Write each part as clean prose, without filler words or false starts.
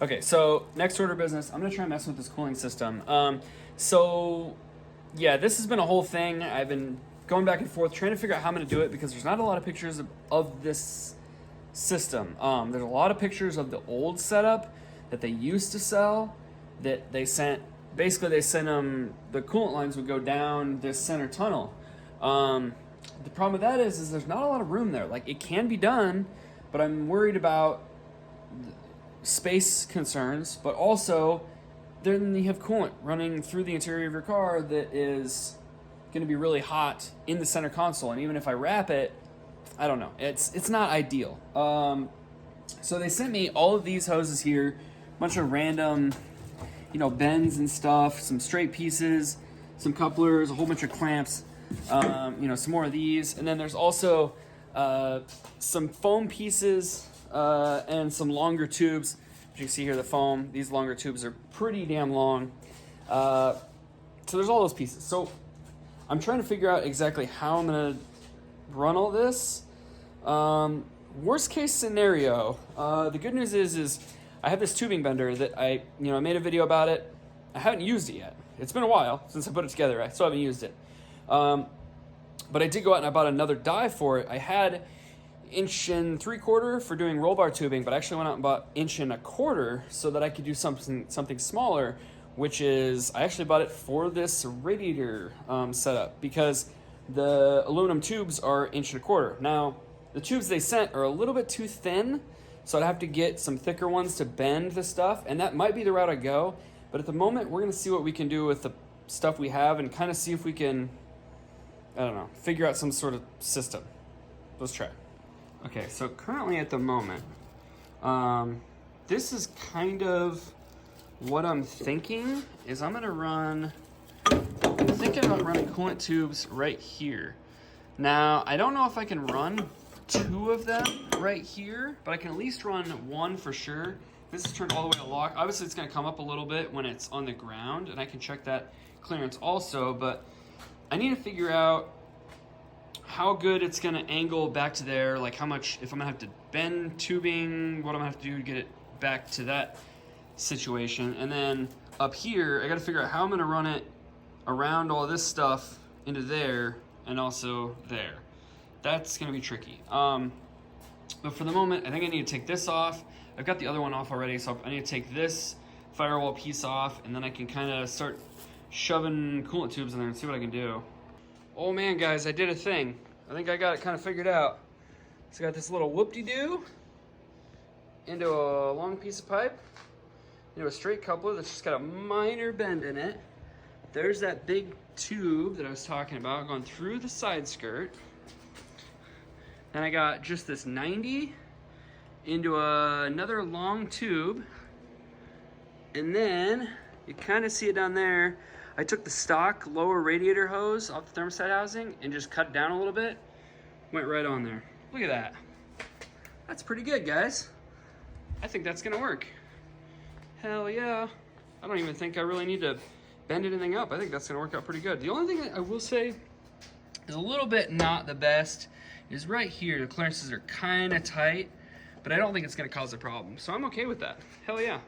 Okay, so next order of business, I'm gonna try and mess with this cooling system. So yeah, this has been a whole thing. I've been going back and forth trying to figure out how I'm gonna do it because there's not a lot of pictures of this system. There's a lot of pictures of the old setup that they used to sell that they sent. Basically, they sent them, the coolant lines would go down this center tunnel. The problem with that is there's not a lot of room there. Like, it can be done, but I'm worried about space concerns, but also then you have coolant running through the interior of your car that is going to be really hot in the center console, and even if I wrap it, I don't know, it's not ideal. So they sent me all of these hoses here, a bunch of random, bends and stuff, some straight pieces, some couplers, a whole bunch of clamps, some more of these, and then there's also some foam pieces and some longer tubes. As you can see here, the foam, these longer tubes are pretty damn long. So there's all those pieces. So I'm trying to figure out exactly how I'm gonna run all this. Worst case scenario, the good news is I have this tubing bender that I made a video about it. I haven't used it yet. It's been a while since I put it together. I still haven't used it. But I did go out and I bought another die for it. I had 1 3/4 for doing roll bar tubing, but I actually went out and bought 1 1/4 so that I could do something smaller, which is I actually bought it for this radiator setup because the aluminum tubes are 1 1/4. Now, the tubes they sent are a little bit too thin, so I'd have to get some thicker ones to bend the stuff, and that might be the route I go. But at the moment, we're going to see what we can do with the stuff we have and kind of see if we can, figure out some sort of system. Let's try. Okay, so currently at the moment, this is kind of what I'm thinking is I'm thinking about running coolant tubes right here. Now, I don't know if I can run 2 of them right here, but I can at least run 1 for sure. This is turned all the way to lock. Obviously, it's going to come up a little bit when it's on the ground, and I can check that clearance also, but I need to figure out how good it's going to angle back to there, like how much, if I'm going to have to bend tubing, what I'm going to have to do to get it back to that situation. And then up here, I got to figure out how I'm going to run it around all this stuff into there and also there. That's going to be tricky. But for the moment, I think I need to take this off. I've got the other one off already, so I need to take this firewall piece off, and then I can kind of start shoving coolant tubes in there and see what I can do. Oh man, guys, I did a thing. I think I got it kind of figured out. So I got this little whoop-de-doo into a long piece of pipe, into a straight coupler that's just got a minor bend in it. There's that big tube that I was talking about going through the side skirt. Then I got just this 90 into another long tube. And then you kind of see it down there. I took the stock lower radiator hose off the thermostat housing and just cut it down a little bit. Went right on there. Look at that. That's pretty good, guys. I think that's gonna work. Hell yeah. I don't even think I really need to bend anything up. I think that's gonna work out pretty good. The only thing I will say is a little bit not the best is right here. The clearances are kind of tight, but I don't think it's gonna cause a problem. So I'm okay with that. Hell yeah.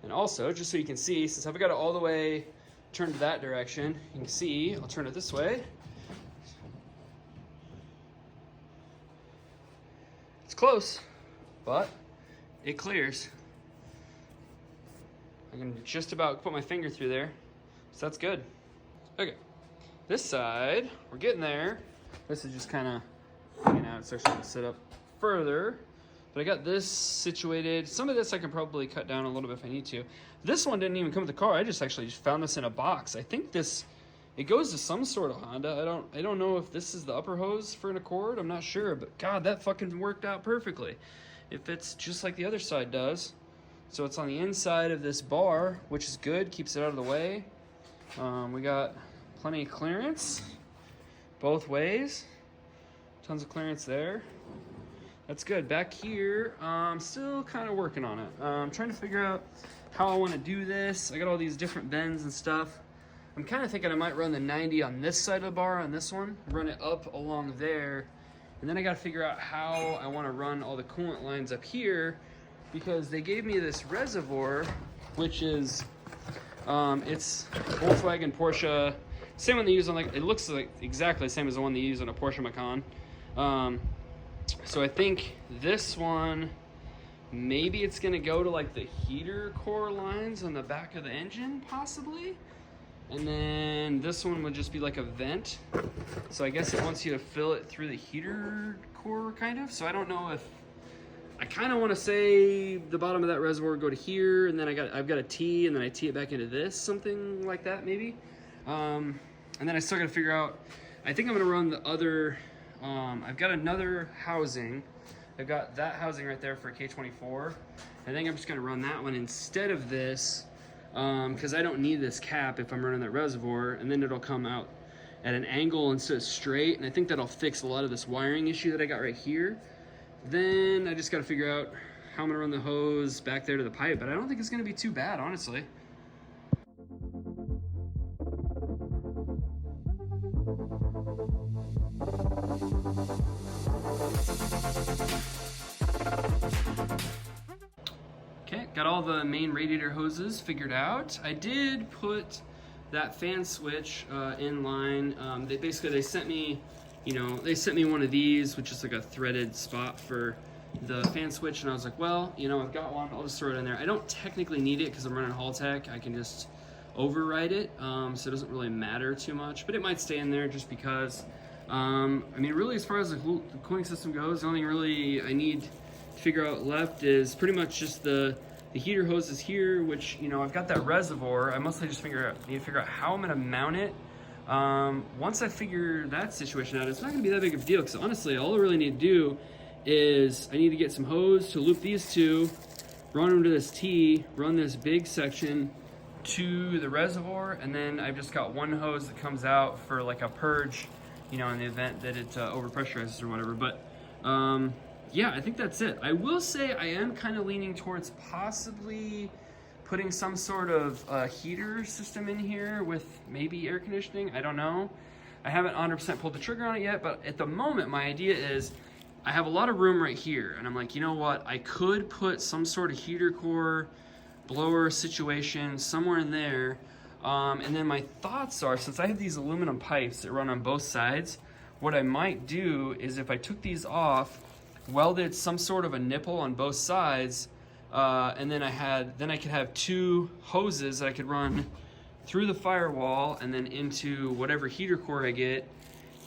And also, just so you can see, since I've got it all the way turned that direction, you can see, I'll turn it this way. It's close, but it clears. I can just about put my finger through there, so that's good. Okay, this side, we're getting there. This is just kind of hanging out, so I should sit up further. But I got this situated. Some of this I can probably cut down a little bit if I need to. This one didn't even come with the car. I just found this in a box. I think it goes to some sort of Honda. I don't know if this is the upper hose for an Accord. I'm not sure, but God, that fucking worked out perfectly. It fits just like the other side does. So it's on the inside of this bar, which is good, keeps it out of the way. We got plenty of clearance both ways. Tons of clearance there. That's good. Back here, I'm still kind of working on it. I'm trying to figure out how I want to do this. I got all these different bends and stuff. I'm kind of thinking I might run the 90 on this side of the bar on this one, run it up along there, and then I got to figure out how I want to run all the coolant lines up here because they gave me this reservoir, which is, it's Volkswagen, Porsche, same one they use on, like, it looks like exactly the same as the one they use on a Porsche Macan. So I think this one, maybe it's gonna go to like the heater core lines on the back of the engine, possibly. And then this one would just be like a vent. So I guess it wants you to fill it through the heater core, kind of. So I don't know if, I kind of want to say the bottom of that reservoir would go to here, and then I've got a T, and then I T it back into this, something like that maybe. And then I still got to figure out, I think I'm going to run the other, I've got another housing. I've got that housing right there for a K24. I think I'm just going to run that one instead of this, because I don't need this cap if I'm running that reservoir, and then it'll come out at an angle instead of straight, and I think that'll fix a lot of this wiring issue that I got right here. Then I just got to figure out how I'm going to run the hose back there to the pipe, but I don't think it's going to be too bad, honestly. Okay, got all the main radiator hoses figured out. I did put that fan switch in line. They sent me, they sent me one of these, which is like a threaded spot for the fan switch, and I was like, well, I've got one, I'll just throw it in there. I don't technically need it because I'm running Haltech. I can just override it, so it doesn't really matter too much, but it might stay in there just because. I mean, really, as far as the cooling system goes, the only thing really I need to figure out left is pretty much just the heater hoses here, which, I've got that reservoir. I mostly just need to figure out how I'm gonna mount it. Once I figure that situation out, it's not gonna be that big of a deal, because honestly, all I really need to do is I need to get some hose to loop these two, run them to this T, run this big section to the reservoir, and then I've just got one hose that comes out for like a purge, in the event that it overpressurizes or whatever. But yeah, I think that's it. I will say I am kind of leaning towards possibly putting some sort of heater system in here with maybe air conditioning. I don't know. I haven't 100% pulled the trigger on it yet, but at the moment, my idea is I have a lot of room right here, and I'm like, you know what? I could put some sort of heater core blower situation somewhere in there. And then my thoughts are, since I have these aluminum pipes that run on both sides, what I might do is if I took these off, welded some sort of a nipple on both sides, and then I could have two hoses that I could run through the firewall and then into whatever heater core I get,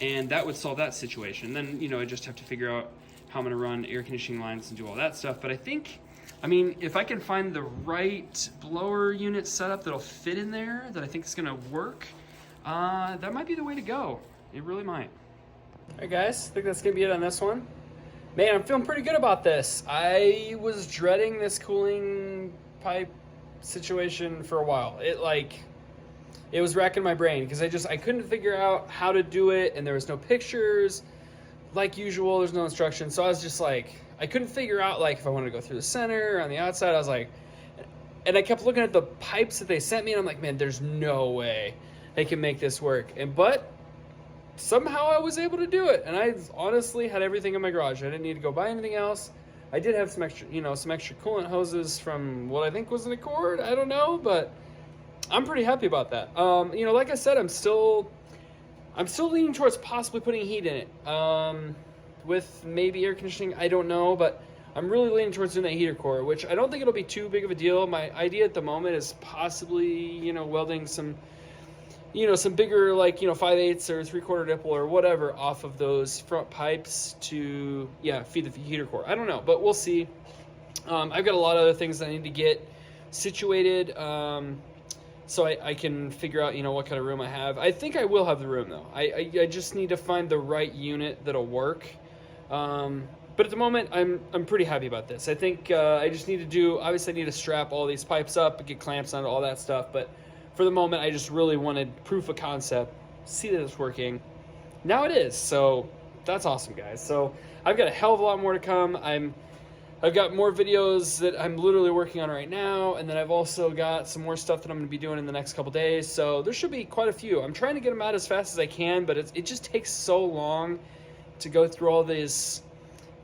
and that would solve that situation. Then, I just have to figure out how I'm gonna run air conditioning lines and do all that stuff. But I mean, if I can find the right blower unit setup that'll fit in there, that I think is gonna work, that might be the way to go. It really might. All right, guys, I think that's gonna be it on this one. Man, I'm feeling pretty good about this. I was dreading this cooling pipe situation for a while. It was racking my brain because I couldn't figure out how to do it, and there was no pictures. Like usual, there's no instructions. So I was just like, I couldn't figure out if I wanted to go through the center or on the outside. I was like, and I kept looking at the pipes that they sent me, and I'm like, man, there's no way they can make this work. But somehow I was able to do it, and I honestly had everything in my garage. I didn't need to go buy anything else. I did have some extra coolant hoses from what I think was an Accord. I don't know, but I'm pretty happy about that. Like I said, I'm still leaning towards possibly putting heat in it. With maybe air conditioning, I don't know, but I'm really leaning towards doing that heater core, which I don't think it'll be too big of a deal. My idea at the moment is possibly, welding some bigger 5/8 or 3/4 nipple or whatever off of those front pipes to, feed the heater core. I don't know, but we'll see. I've got a lot of other things that I need to get situated, so I can figure out, what kind of room I have. I think I will have the room, though. I just need to find the right unit that'll work. But at the moment, I'm pretty happy about this. I think I just need obviously I need to strap all these pipes up and get clamps on all that stuff, but for the moment, I just really wanted proof of concept, see that it's working. Now it is, so that's awesome, guys. So I've got a hell of a lot more to come. I've got more videos that I'm literally working on right now, and then I've also got some more stuff that I'm going to be doing in the next couple days. So there should be quite a few. I'm trying to get them out as fast as I can, but it just takes so long to go through all these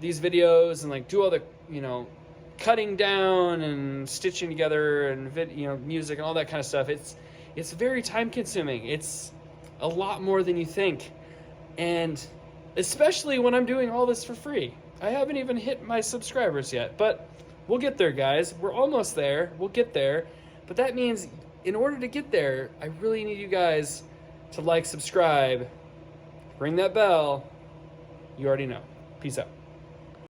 videos and do all the cutting down and stitching together and music and all that kind of stuff. It's very time consuming. It's a lot more than you think. And especially when I'm doing all this for free. I haven't even hit my subscribers yet, but we'll get there, guys. We're almost there. We'll get there. But that means in order to get there, I really need you guys to like, subscribe, ring that bell. You already know. Peace out.